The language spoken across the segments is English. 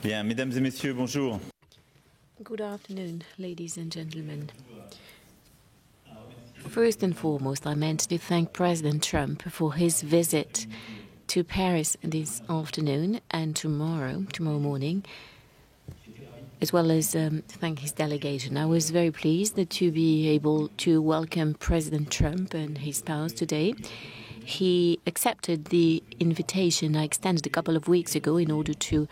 Bien, mesdames et messieurs, bonjour. Good afternoon, ladies and gentlemen. First and foremost, I meant to thank President Trump for his visit to Paris this afternoon and tomorrow morning, as well as thank his delegation. I was very pleased to be able to welcome President Trump and his spouse today. He accepted the invitation I extended a couple of weeks ago in order to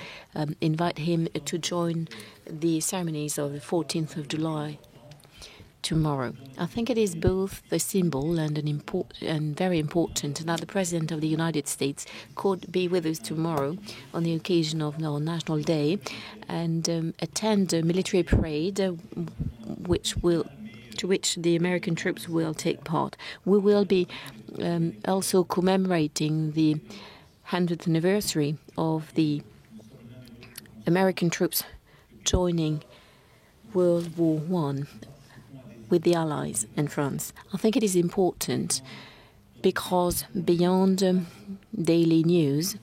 invite him to join the ceremonies of the 14th of July tomorrow. I think it is both a symbol and very important that the President of the United States could be with us tomorrow on the occasion of our National Day and attend a military parade to which the American troops will take part. We will be also commemorating the 100th anniversary of the American troops joining World War I with the Allies and France. I think it is important because beyond daily news,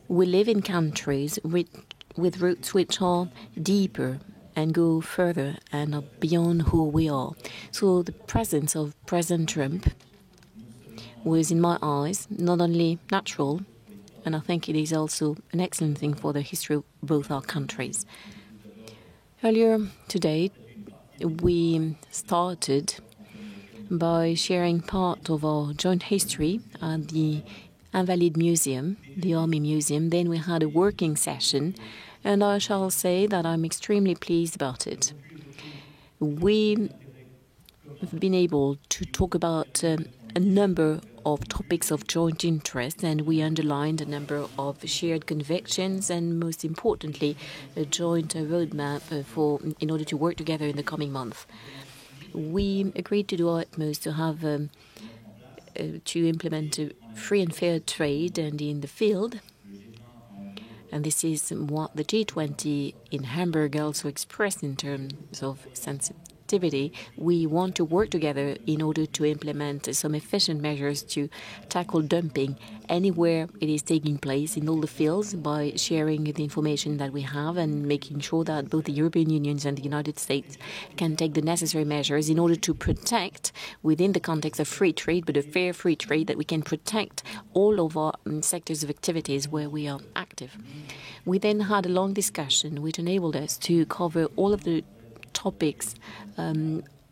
we live in countries with roots which are deeper and go further and are beyond who we are. So the presence of President Trump was, in my eyes, not only natural, and I think it is also an excellent thing for the history of both our countries. Earlier today, we started by sharing part of our joint history at the Invalides Museum, the Army Museum. Then we had a working session, and I shall say that I'm extremely pleased about it. We have been able to talk about a number of topics of joint interest, and we underlined a number of shared convictions and, most importantly, a joint roadmap in order to work together in the coming month. We agreed to do our utmost to have to implement a free and fair trade and in the field. And this is what the G20 in Hamburg also expressed in terms of sensitivity. We want to work together in order to implement some efficient measures to tackle dumping anywhere it is taking place in all the fields by sharing the information that we have and making sure that both the European Union and the United States can take the necessary measures in order to protect, within the context of free trade, but a fair free trade, that we can protect all of our sectors of activities where we are active. We then had a long discussion which enabled us to cover all of the topics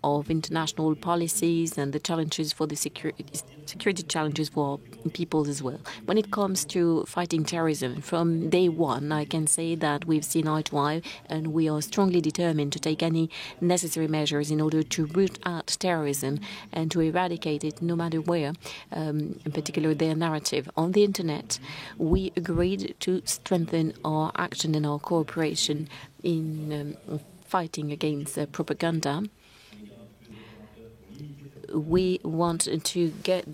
of international policies and the challenges for the security challenges for peoples as well. When it comes to fighting terrorism, from day one, I can say that we've seen eye to eye, and we are strongly determined to take any necessary measures in order to root out terrorism and to eradicate it no matter where, in particular their narrative. On the internet, we agreed to strengthen our action and our cooperation in fighting against propaganda. We want to get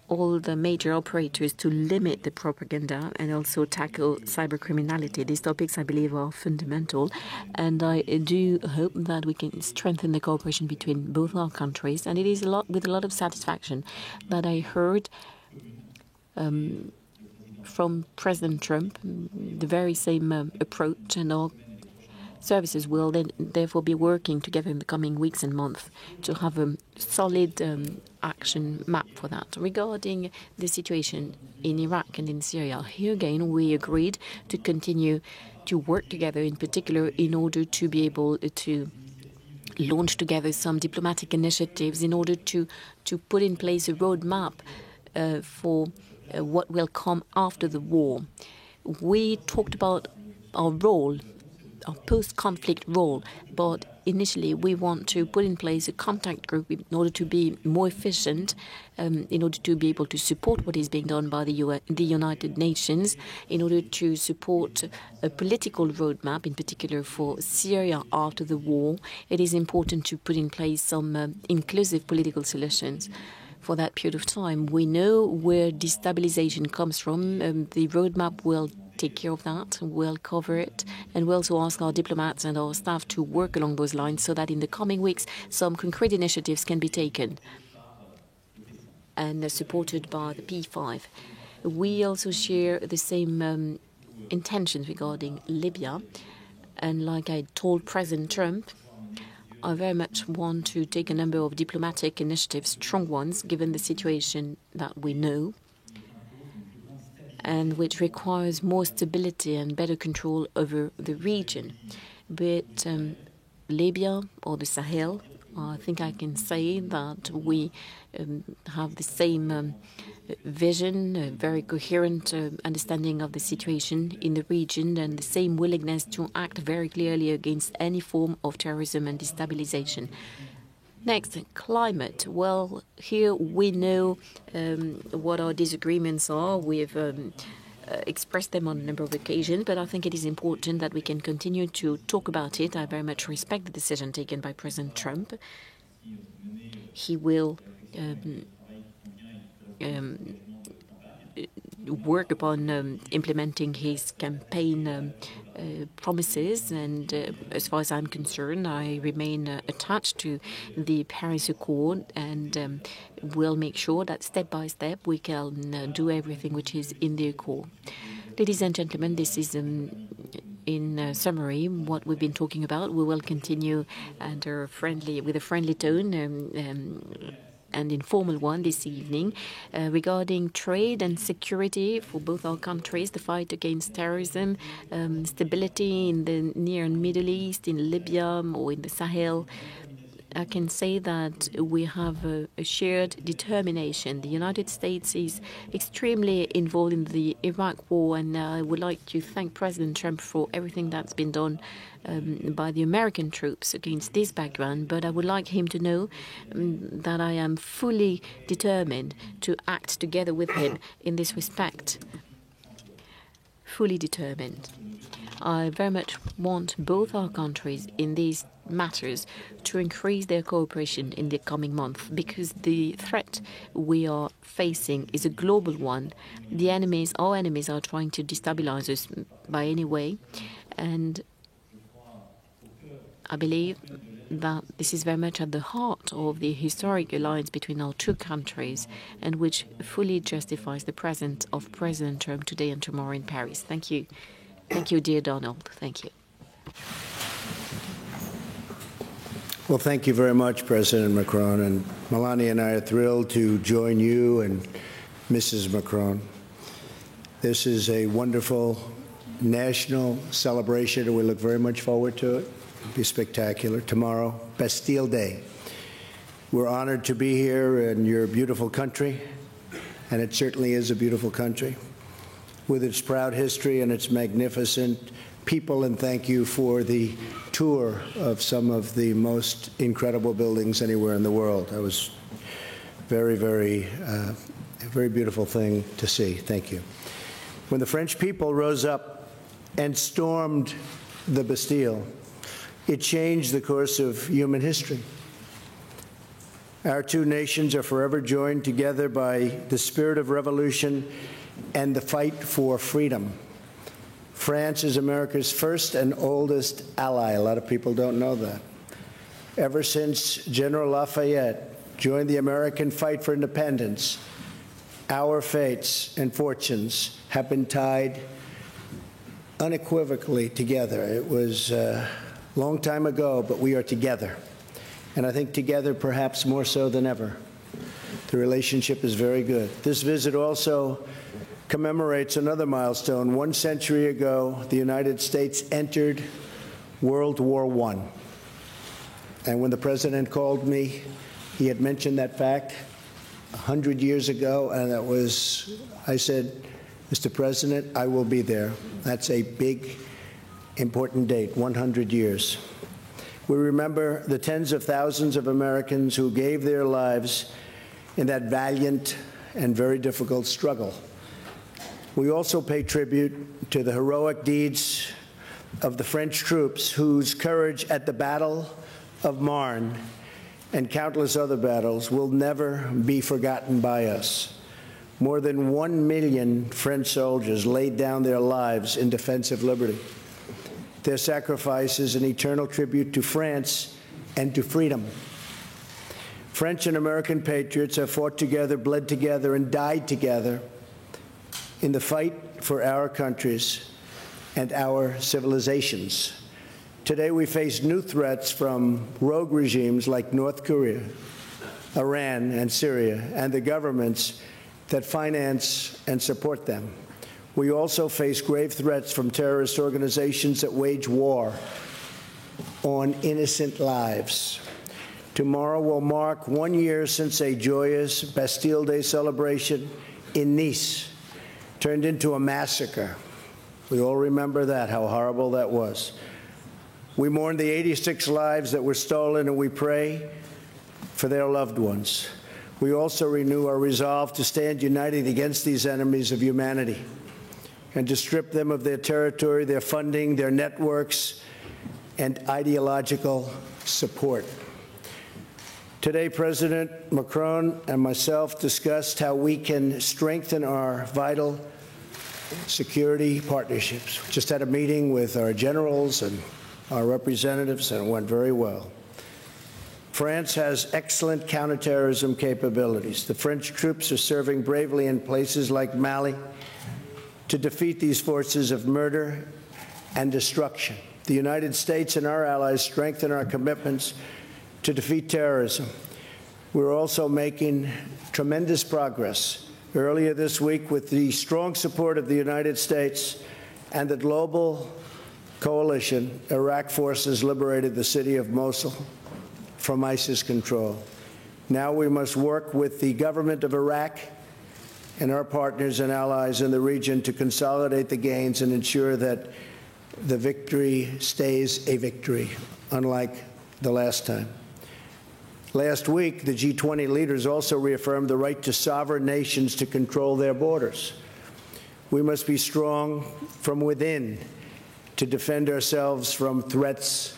all the major operators to limit the propaganda and also tackle cybercriminality. These topics, I believe, are fundamental, and I do hope that we can strengthen the cooperation between both our countries. And it is with a lot of satisfaction that I heard from President Trump the very same approach, and our services will then therefore be working together in the coming weeks and months to have a solid action map for that. Regarding the situation in Iraq and in Syria, here again we agreed to continue to work together, in particular in order to be able to launch together some diplomatic initiatives in order to put in place a roadmap for what will come after the war. We talked about our role, our post-conflict role, but initially we want to put in place a contact group in order to be more efficient, in order to be able to support what is being done by the United Nations, in order to support a political roadmap, in particular for Syria after the war. It is important to put in place some inclusive political solutions for that period of time. We know where destabilization comes from. The roadmap will take care of that, we'll cover it, and we'll also ask our diplomats and our staff to work along those lines so that in the coming weeks some concrete initiatives can be taken and supported by the P5. We also share the same intentions regarding Libya. And like I told President Trump, I very much want to take a number of diplomatic initiatives, strong ones, given the situation that we know, and which requires more stability and better control over the region. Be it Libya or the Sahel, I think I can say that we have the same vision, a very coherent understanding of the situation in the region, and the same willingness to act very clearly against any form of terrorism and destabilization. Next, climate. Well, here we know what our disagreements are. We've expressed them on a number of occasions, but I think it is important that we can continue to talk about it. I very much respect the decision taken by President Trump. He will work upon implementing his campaign promises, and as far as I'm concerned, I remain attached to the Paris Accord, and will make sure that step by step we can do everything which is in the Accord. Ladies and gentlemen, this is in summary what we've been talking about. We will continue with a friendly tone and informal one this evening regarding trade and security for both our countries, the fight against terrorism, stability in the Near and Middle East, in Libya or in the Sahel. I can say that we have a shared determination. The United States is extremely involved in the Iraq war, and I would like to thank President Trump for everything that's been done by the American troops against this background. But I would like him to know that I am fully determined to act together with him in this respect. Fully determined. I very much want both our countries in these matters to increase their cooperation in the coming months, because the threat we are facing is a global one. Our enemies are trying to destabilize us by any way, and I believe that this is very much at the heart of the historic alliance between our two countries, and which fully justifies the presence of President Trump today and tomorrow in Paris. Thank you. Thank you, dear Donald. Thank you. Well, thank you very much, President Macron. And Melania and I are thrilled to join you and Mrs. Macron. This is a wonderful national celebration, and we look very much forward to it. It'll be spectacular. Tomorrow, Bastille Day. We're honored to be here in your beautiful country, and it certainly is a beautiful country, with its proud history and its magnificent people, and thank you for the tour of some of the most incredible buildings anywhere in the world. That was a very beautiful thing to see. Thank you. When the French people rose up and stormed the Bastille, it changed the course of human history. Our two nations are forever joined together by the spirit of revolution and the fight for freedom. France is America's first and oldest ally. A lot of people don't know that. Ever since General Lafayette joined the American fight for independence, our fates and fortunes have been tied unequivocally together. It was a long time ago, but we are together. And I think together perhaps more so than ever. The relationship is very good. This visit also commemorates another milestone. 1 century ago, the United States entered World War I. And when the president called me, he had mentioned that fact 100 years ago, and I said, Mr. President, I will be there. That's a big, important date, 100 years. We remember the tens of thousands of Americans who gave their lives in that valiant and very difficult struggle. We also pay tribute to the heroic deeds of the French troops whose courage at the Battle of Marne and countless other battles will never be forgotten by us. More than 1 million French soldiers laid down their lives in defense of liberty. Their sacrifice is an eternal tribute to France and to freedom. French and American patriots have fought together, bled together, and died together in the fight for our countries. and our civilizations. Today, we face new threats from rogue regimes like North Korea, Iran, and Syria, and the governments that finance and support them. We also face grave threats from terrorist organizations that wage war on innocent lives. Tomorrow will mark 1 year since a joyous Bastille Day celebration in Nice turned into a massacre. We all remember that, how horrible that was. We mourn the 86 lives that were stolen, and we pray for their loved ones. We also renew our resolve to stand united against these enemies of humanity and to strip them of their territory, their funding, their networks, and ideological support. Today, President Macron and myself discussed how we can strengthen our vital security partnerships. We just had a meeting with our generals and our representatives, and it went very well. France has excellent counterterrorism capabilities. The French troops are serving bravely in places like Mali to defeat these forces of murder and destruction. The United States and our allies strengthen our commitments to defeat terrorism. We're also making tremendous progress earlier this week with the strong support of the United States and the global coalition. Iraq forces liberated the city of Mosul from ISIS control. Now we must work with the government of Iraq and our partners and allies in the region to consolidate the gains and ensure that the victory stays a victory, unlike the last time. Last week, the G20 leaders also reaffirmed the right to sovereign nations to control their borders. We must be strong from within to defend ourselves from threats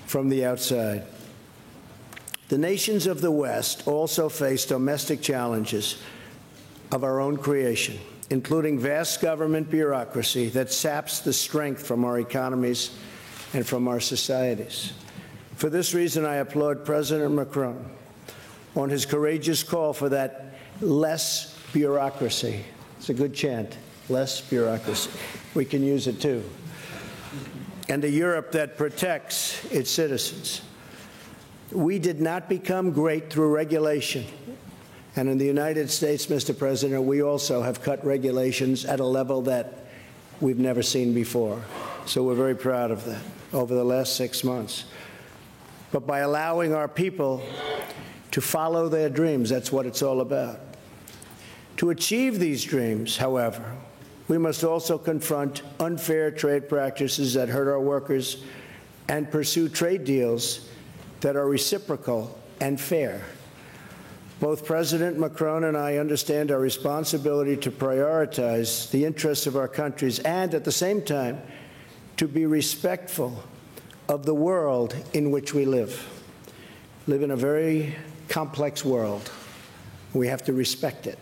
from the outside. The nations of the West also face domestic challenges of our own creation, including vast government bureaucracy that saps the strength from our economies and from our societies. For this reason, I applaud President Macron on his courageous call for that less bureaucracy. It's a good chant, less bureaucracy. We can use it too. And a Europe that protects its citizens. We did not become great through regulation. And in the United States, Mr. President, we also have cut regulations at a level that we've never seen before. So we're very proud of that over the last 6 months. But by allowing our people to follow their dreams, that's what it's all about. To achieve these dreams, however, we must also confront unfair trade practices that hurt our workers and pursue trade deals that are reciprocal and fair. Both President Macron and I understand our responsibility to prioritize the interests of our countries and, at the same time, to be respectful of the world in which we live. We live in a very complex world. We have to respect it.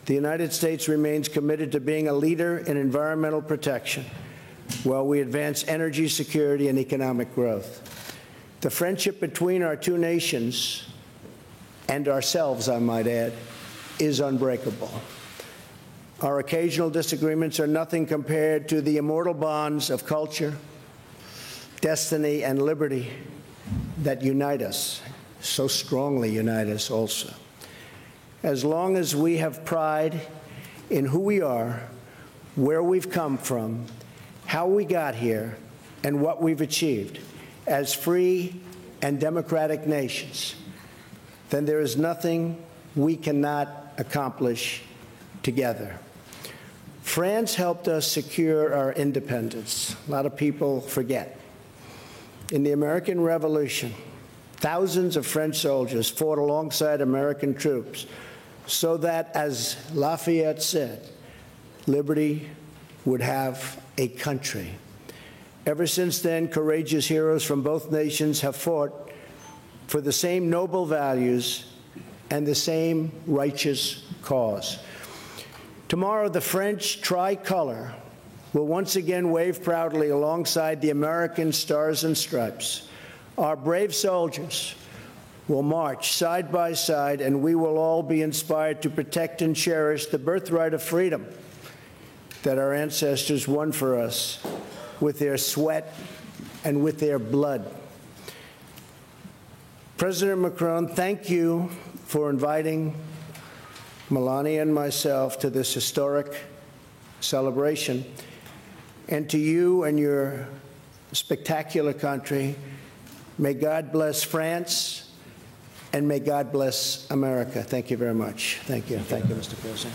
The United States remains committed to being a leader in environmental protection while we advance energy security and economic growth. The friendship between our two nations and ourselves, I might add, is unbreakable. Our occasional disagreements are nothing compared to the immortal bonds of culture, destiny, and liberty that unite us, so strongly unite us also. As long as we have pride in who we are, where we've come from, how we got here, and what we've achieved as free and democratic nations, then there is nothing we cannot accomplish together. France helped us secure our independence. A lot of people forget. In the American Revolution, thousands of French soldiers fought alongside American troops so that, as Lafayette said, liberty would have a country. Ever since then, courageous heroes from both nations have fought for the same noble values and the same righteous cause. Tomorrow, the French tricolor will once again wave proudly alongside the American stars and stripes. Our brave soldiers will march side by side, and we will all be inspired to protect and cherish the birthright of freedom that our ancestors won for us with their sweat and with their blood. President Macron, thank you for inviting Melania and myself to this historic celebration. And to you and your spectacular country, may God bless France, and may God bless America. Thank you very much. Thank you. Thank you, Mr. President.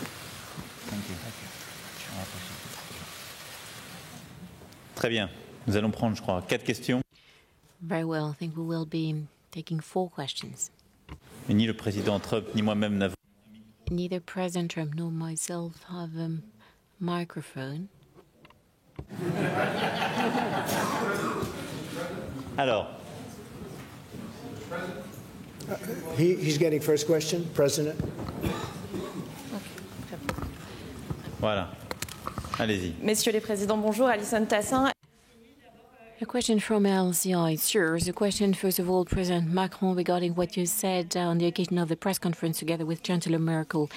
Thank you. Très bien. Nous allons prendre, je crois, 4 questions. Very well. I think we will be taking 4 questions. Et ni le président Trump ni moi-même n'avons. Neither President Trump nor myself have a microphone. Alors. He's getting first question, President. Voilà. Allez-y. Messieurs les présidents, bonjour. Alison Tassin. A question from LCI. Sure, the question, first of all, President Macron, regarding what you said on the occasion of the press conference together with Chancellor Merkel.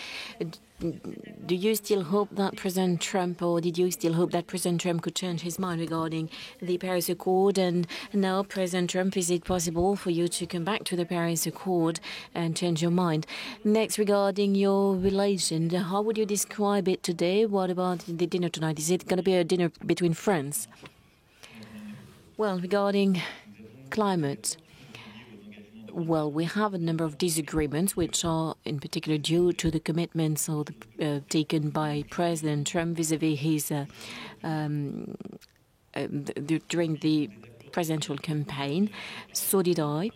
Do you still hope that President Trump, or did you still hope that President Trump could change his mind regarding the Paris Accord? And now, President Trump, is it possible for you to come back to the Paris Accord and change your mind? Next, regarding your relation, how would you describe it today? What about the dinner tonight? Is it going to be a dinner between friends? Well, regarding climate, well, we have a number of disagreements, which are in particular due to the commitments taken by President Trump vis-à-vis his during the presidential campaign. So did I.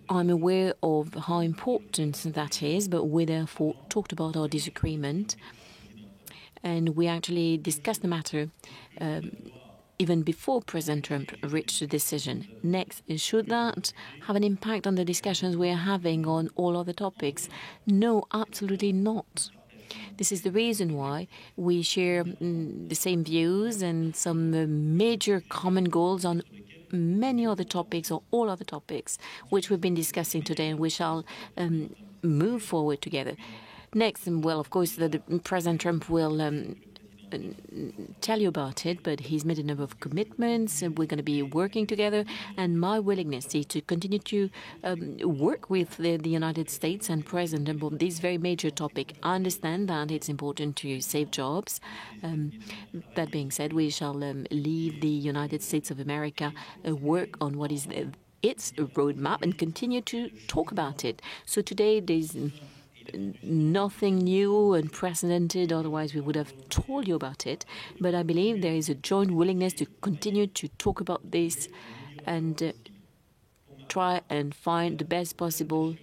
I'm aware of how important that is, but we therefore talked about our disagreement, and we actually discussed the matter even before President Trump reached a decision. Next, should that have an impact on the discussions we are having on all other topics? No, absolutely not. This is the reason why we share the same views and some major common goals on many other topics, or all other topics, which we've been discussing today, and we shall move forward together. Next, well, of course, President Trump will tell you about it, but he's made a number of commitments, and we're going to be working together. And my willingness is to continue to work with the United States and President on this very major topic. I understand that it's important to save jobs. That being said, we shall leave the United States of America work on what is its roadmap and continue to talk about it. So today there's nothing new and unprecedented, otherwise we would have told you about it. But I believe there is a joint willingness to continue to talk about this and try and find the best possible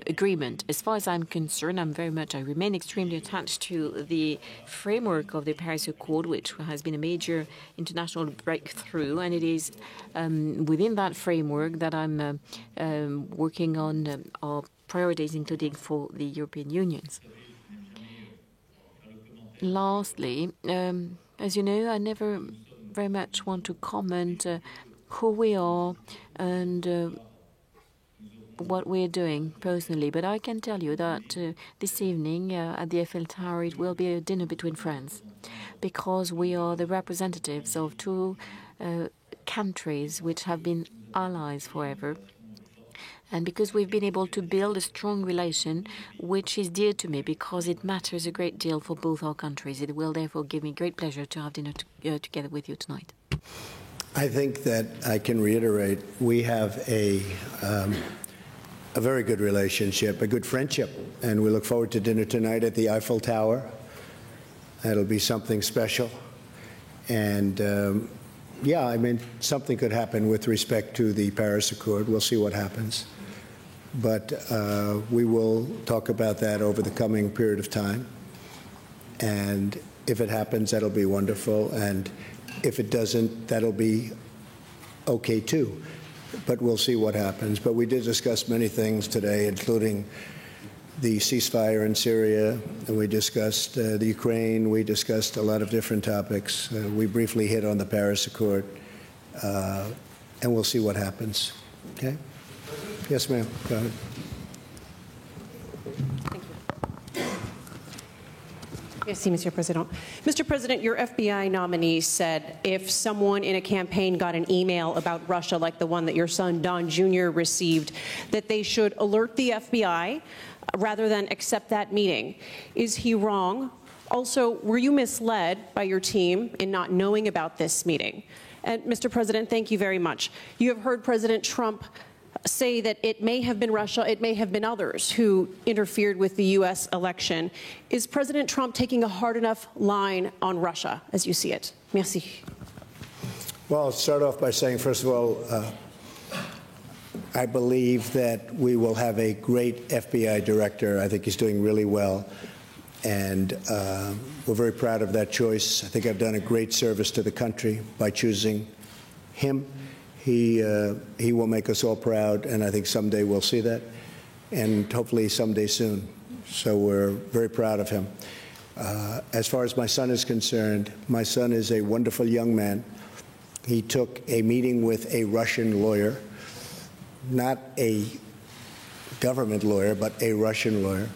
agreement. As far as I'm concerned, I remain extremely attached to the framework of the Paris Accord, which has been a major international breakthrough, and it is within that framework that I'm working on our priorities, including for the European Union. Lastly, as you know, I never very much want to comment who we are and what we're doing personally, but I can tell you that this evening at the Eiffel Tower it will be a dinner between friends, because we are the representatives of 2 countries which have been allies forever, and because we've been able to build a strong relation which is dear to me, because it matters a great deal for both our countries. It will therefore give me great pleasure to have dinner together with you tonight. I think that I can reiterate, we have a very good relationship, a good friendship, and we look forward to dinner tonight at the Eiffel Tower. That'll be something special. And yeah, I mean, something could happen with respect to the Paris Accord. We'll see what happens. But we will talk about that over the coming period of time. And if it happens, that'll be wonderful. And if it doesn't, that'll be okay too. But we'll see what happens. But we did discuss many things today, including the ceasefire in Syria, and we discussed the Ukraine. We discussed a lot of different topics. We briefly hit on the Paris Accord, and we'll see what happens. Okay? Yes, ma'am. Go ahead. Merci, Monsieur President. Mr. President, your FBI nominee said if someone in a campaign got an email about Russia like the one that your son Don Jr. received, that they should alert the FBI rather than accept that meeting. Is he wrong? Also, were you misled by your team in not knowing about this meeting? And Mr. President, thank you very much. You have heard President Trump say that it may have been Russia, it may have been others who interfered with the U.S. election. Is President Trump taking a hard enough line on Russia as you see it? Merci. Well, I'll start off by saying, first of all, I believe that we will have a great FBI director. I think he's doing really well. And we're very proud of that choice. I think I've done a great service to the country by choosing him. He will make us all proud, and I think someday we'll see that, and hopefully someday soon. So we're very proud of him. As far as my son is concerned, my son is a wonderful young man. He took a meeting with a Russian lawyer, not a government lawyer, but a Russian lawyer.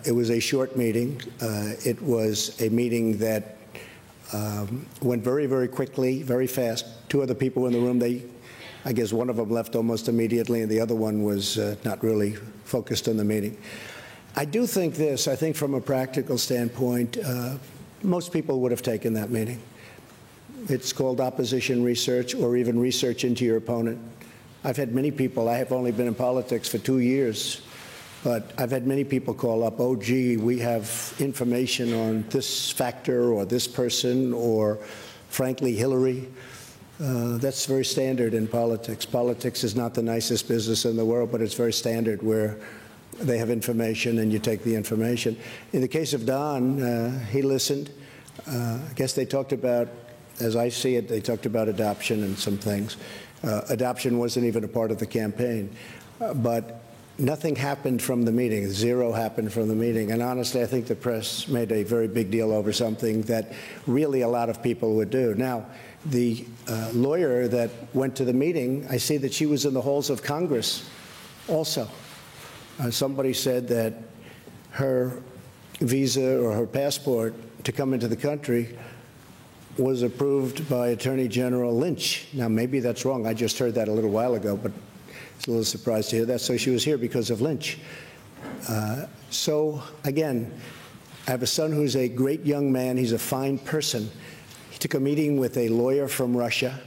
It was a short meeting. It was a meeting that went very, very quickly, very fast. Two other people in the room, I guess one of them left almost immediately, and the other one was not really focused on the meeting. I do think this. I think from a practical standpoint, most people would have taken that meeting. It's called opposition research or even research into your opponent. I've had many people, I have only been in politics for 2 years, but I've had many people call up, oh, gee, we have information on this factor or this person or, frankly, Hillary. That's very standard in politics. Politics is not the nicest business in the world, but it's very standard where they have information and you take the information. In the case of Don, he listened. I guess they talked about, as I see it, they talked about adoption and some things. Adoption wasn't even a part of the campaign. But nothing happened from the meeting. Zero happened from the meeting. And honestly, I think the press made a very big deal over something that really a lot of people would do. Now, the lawyer that went to the meeting, I see that she was in the halls of Congress also. Somebody said that her visa or her passport to come into the country was approved by Attorney General Lynch. Now, maybe that's wrong. I just heard that a little while ago, but it's a little surprised to hear that. So she was here because of Lynch. So, again, I have a son who's a great young man. He's a fine person. He took a meeting with a lawyer from Russia.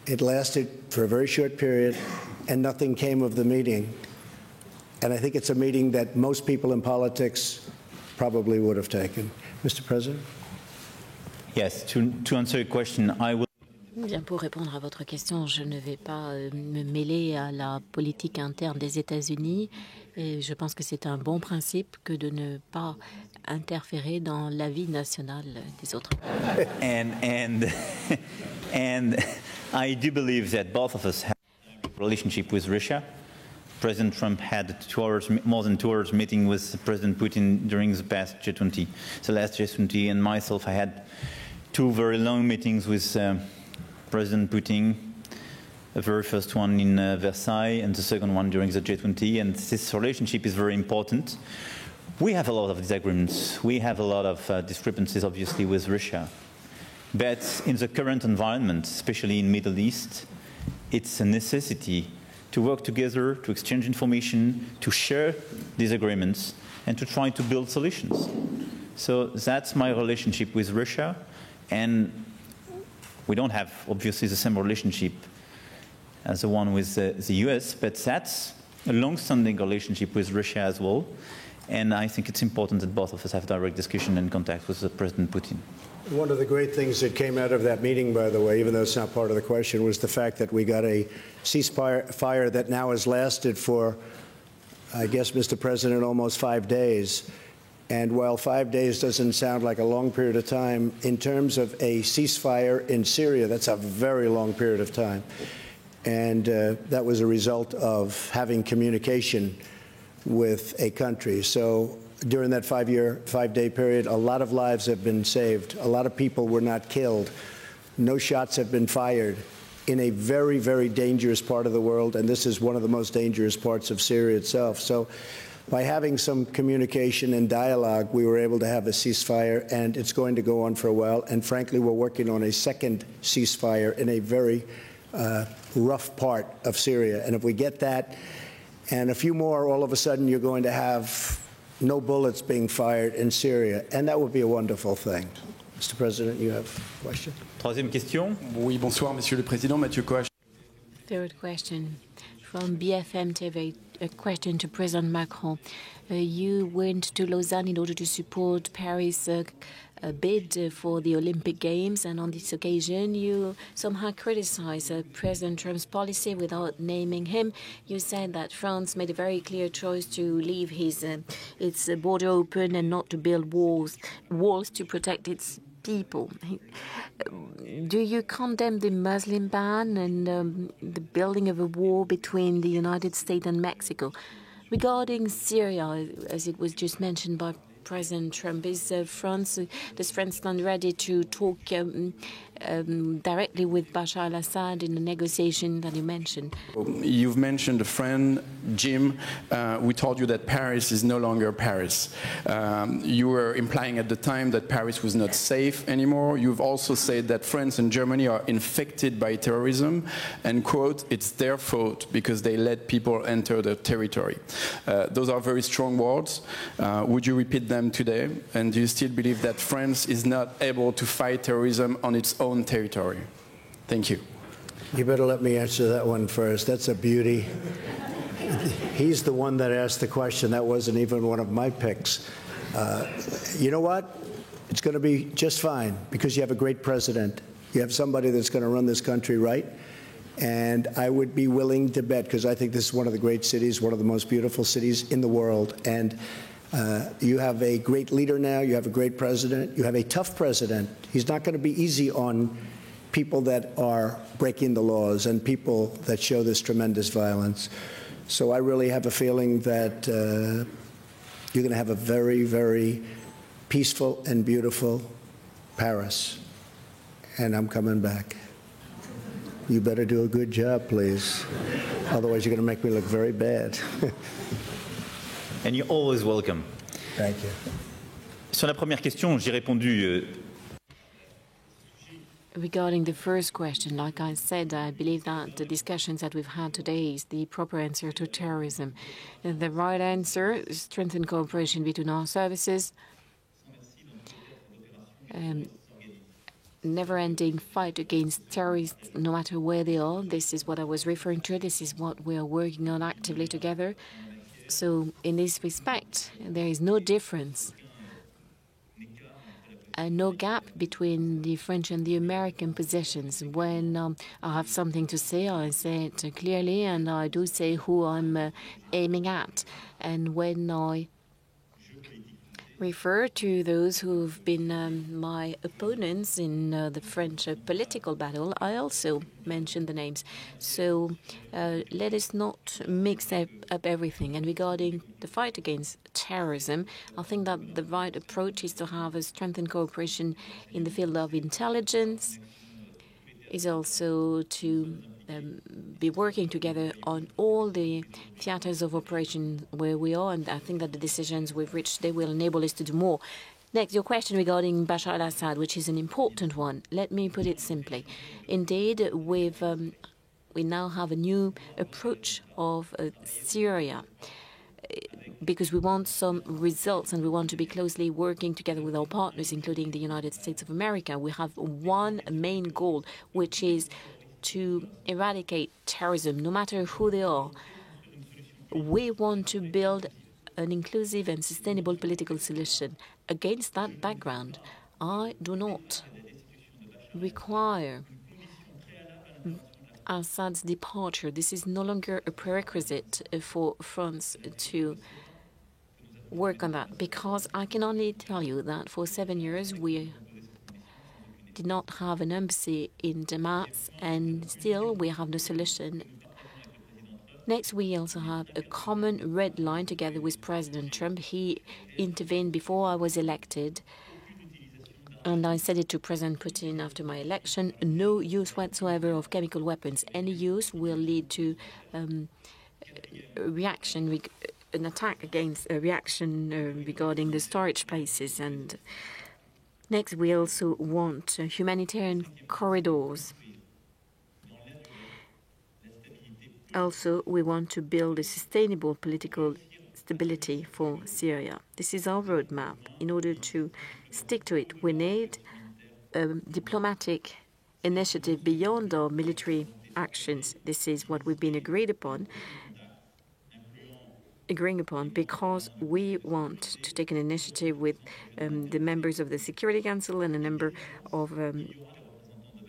It lasted for a very short period, and nothing came of the meeting. And I think it's a meeting that most people in politics probably would have taken. Mr. President? Yes, to answer your question, I will. Bien, pour répondre à votre question, je ne vais pas me mêler à la politique interne des États-Unis. Et je pense que c'est un bon principe que de ne pas interférer dans la vie nationale des autres. And I do believe that both of us have a relationship with Russia. President Trump had more than 2 hours meeting with President Putin during the past G20, the last G20, and myself, I had 2 very long meetings with President Putin, the very first one in Versailles and the second one during the G20, and this relationship is very important. We have a lot of disagreements. We have a lot of discrepancies, obviously, with Russia. But in the current environment, especially in the Middle East, it's a necessity to work together, to exchange information, to share these agreements, and to try to build solutions. So that's my relationship with Russia. And we don't have, obviously, the same relationship as the one with the US, but that's a long-standing relationship with Russia as well. And I think it's important that both of us have direct discussion and contact with President Putin. One of the great things that came out of that meeting, by the way, even though it's not part of the question, was the fact that we got a ceasefire that now has lasted for, I guess, Mr. President, almost 5 days. And while 5 days doesn't sound like a long period of time, in terms of a ceasefire in Syria, that's a very long period of time. And that was a result of having communication with a country. So during that 5-day period, a lot of lives have been saved. A lot of people were not killed. No shots have been fired in a very, very dangerous part of the world. And this is one of the most dangerous parts of Syria itself. So by having some communication and dialogue, we were able to have a ceasefire, and it's going to go on for a while. And frankly, we're working on a second ceasefire in a very rough part of Syria. And if we get that and a few more, all of a sudden you're going to have no bullets being fired in Syria. And that would be a wonderful thing. Mr. President, you have a question? Troisième question. Oui, bonsoir, Monsieur le Président. Mathieu Coach. Third question from BFM TV, a question to President Macron. You went to Lausanne in order to support Paris' bid for the Olympic Games, and on this occasion you somehow criticized President Trump's policy without naming him. You said that France made a very clear choice to leave its border open and not to build walls to protect its people. Do you condemn the Muslim ban and the building of a wall between the United States and Mexico? Regarding Syria, as it was just mentioned by President Trump, does France stand ready to talk directly with Bashar al-Assad in the negotiation that you mentioned? You've mentioned a friend, Jim. We told you that Paris is no longer Paris. You were implying at the time that Paris was not safe anymore. You've also said that France and Germany are infected by terrorism and, quote, it's their fault because they let people enter their territory. Those are very strong words. Would you repeat them today? And do you still believe that France is not able to fight terrorism on its own territory? Thank you. You better let me answer that one first. That's a beauty. He's the one that asked the question. That wasn't even one of my picks. You know what? It's going to be just fine because you have a great president. You have somebody that's going to run this country right. And I would be willing to bet, because I think this is one of the great cities, one of the most beautiful cities in the world. And you have a great leader now. You have a great president. You have a tough president. He's not going to be easy on people that are breaking the laws and people that show this tremendous violence. So I really have a feeling that you're going to have a very, very peaceful and beautiful Paris. And I'm coming back. You better do a good job, please. Otherwise, you're going to make me look very bad. And you're always welcome. Thank you. Sur la première question, j'ai répondu. Regarding the first question, like I said, I believe that the discussions that we've had today is the proper answer to terrorism. The right answer is strengthen cooperation between our services, never-ending fight against terrorists, no matter where they are. This is what I was referring to. This is what we are working on actively together. So in this respect, there is no difference and no gap between the French and the American positions. When I have something to say, I say it clearly, and I do say who I'm aiming at. And when I refer to those who've been my opponents in the French political battle, I also mention the names. So let us not mix up everything. And regarding the fight against terrorism, I think that the right approach is to have a strengthened cooperation in the field of intelligence, is also to be working together on all the theaters of operation where we are, and I think that the decisions we've reached, they will enable us to do more. Next, your question regarding Bashar al-Assad, which is an important one. Let me put it simply. Indeed, we now have a new approach of Syria, because we want some results and we want to be closely working together with our partners, including the United States of America. We have one main goal, which is to eradicate terrorism, no matter who they are. We want to build an inclusive and sustainable political solution. Against that background, I do not require Assad's departure. This is no longer a prerequisite for France to work on that, because I can only tell you that for 7 years we did not have an embassy in Damas, and still we have no solution. Next, we also have a common red line together with President Trump. He intervened before I was elected, and I said it to President Putin after my election: no use whatsoever of chemical weapons. Any use will lead to reaction an attack against a reaction regarding the storage places. And next, we also want humanitarian corridors. Also, we want to build a sustainable political stability for Syria. This is our roadmap. In order to stick to it, we need a diplomatic initiative beyond our military actions. This is what we've been agreeing upon because we want to take an initiative with the members of the Security Council and a number of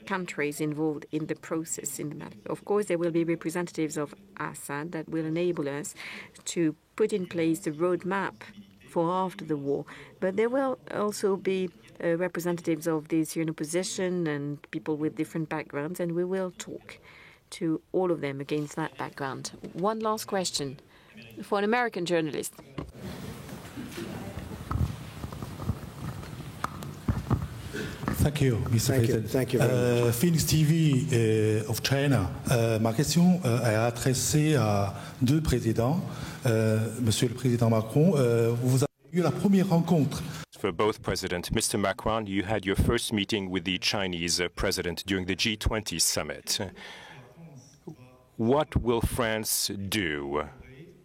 countries involved in the process in the matter. Of course, there will be representatives of Assad that will enable us to put in place the roadmap for after the war. But there will also be representatives of the Syrian opposition and people with different backgrounds, and we will talk to all of them against that background. One last question for an American journalist. Thank you, Mr. President. Thank you very much. Phoenix TV of China. Ma question est adressée à deux présidents. Monsieur le Président Macron, vous avez eu la première rencontre. For both presidents, Mr. Macron, you had your first meeting with the Chinese president during the G20 summit. What will France do?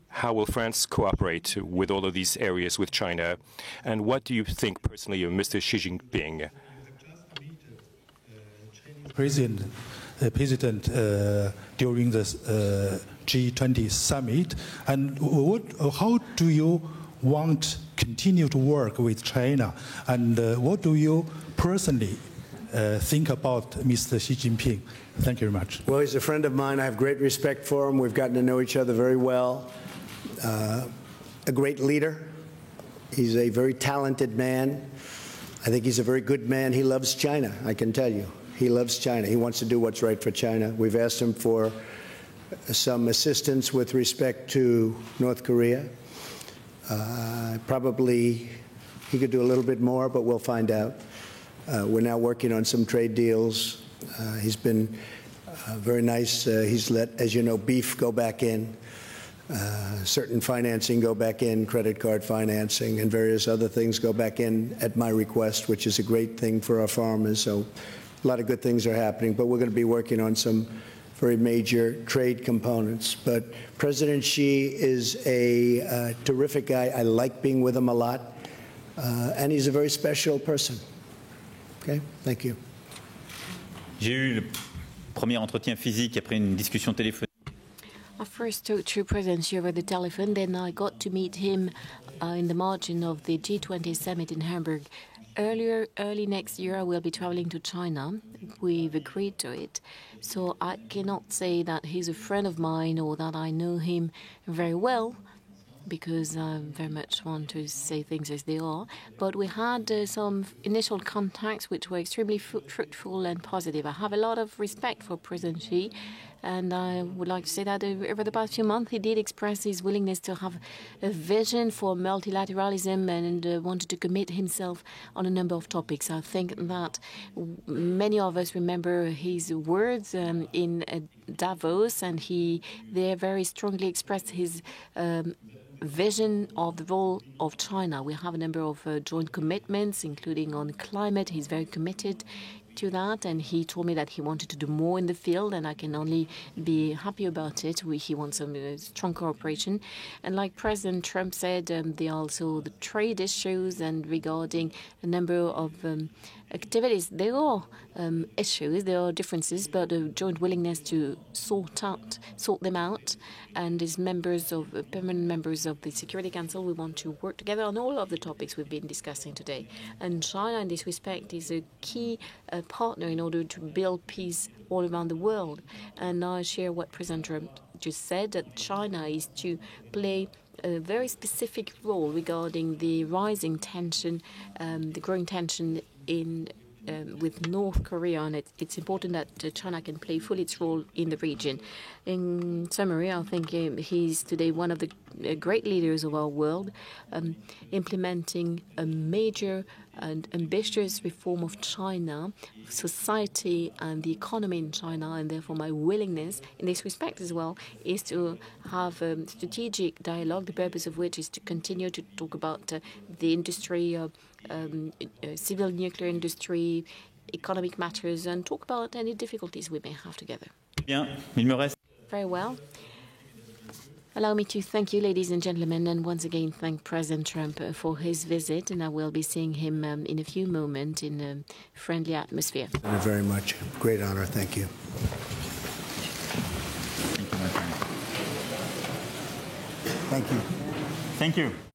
How will France cooperate with all of these areas with China? And what do you think personally of Mr. Xi Jinping? President during the G20 summit, and how do you want to continue to work with China, and what do you personally think about Mr. Xi Jinping? Thank you very much. Well, he's a friend of mine. I have great respect for him. We've gotten to know each other very well. A great leader. He's a very talented man. I think he's a very good man. He loves China, I can tell you. He loves China. He wants to do what's right for China. We've asked him for some assistance with respect to North Korea. Probably he could do a little bit more, but we'll find out. We're now working on some trade deals. He's been very nice. He's let, as you know, beef go back in, certain financing go back in, credit card financing, and various other things go back in at my request, which is a great thing for our farmers. So a lot of good things are happening, but we're going to be working on some very major trade components. But President Xi is a terrific guy. I like being with him a lot, and he's a very special person. Okay, thank you. J'ai eu le premier entretien physique après une discussion téléphonique. I first talked to President Xi over the telephone, then I got to meet him in the margin of the G20 summit in Hamburg. Early next year, I will be traveling to China. We've agreed to it. So I cannot say that he's a friend of mine or that I know him very well, because I very much want to say things as they are. But we had some initial contacts which were extremely fruitful and positive. I have a lot of respect for President Xi, and I would like to say that over the past few months he did express his willingness to have a vision for multilateralism and wanted to commit himself on a number of topics. I think that many of us remember his words in Davos, and he there very strongly expressed his vision of the role of China. We have a number of joint commitments, including on climate. He's very committed to that, and he told me that he wanted to do more in the field, and I can only be happy about it. He wants some strong cooperation. And like President Trump said, there are also the trade issues, and regarding a number of activities, there are issues, there are differences, but a joint willingness to sort them out. And as permanent members of the Security Council, we want to work together on all of the topics we've been discussing today. And China, in this respect, is a key partner in order to build peace all around the world. And I share what President Trump just said, that China is to play a very specific role regarding the rising tension, the growing tension with North Korea, and it's important that China can play fully its role in the region. In summary, I think he's today one of the great leaders of our world, implementing a major an ambitious reform of China, society and the economy in China, and therefore my willingness in this respect as well is to have a strategic dialogue, the purpose of which is to continue to talk about the industry, civil nuclear industry, economic matters, and talk about any difficulties we may have together. Bien, il me reste. Very well. Allow me to thank you, ladies and gentlemen, and once again thank President Trump for his visit, and I will be seeing him in a few moments in a friendly atmosphere. Thank you very much. Great honor. Thank you. Thank you, my friend. Thank you. Thank you.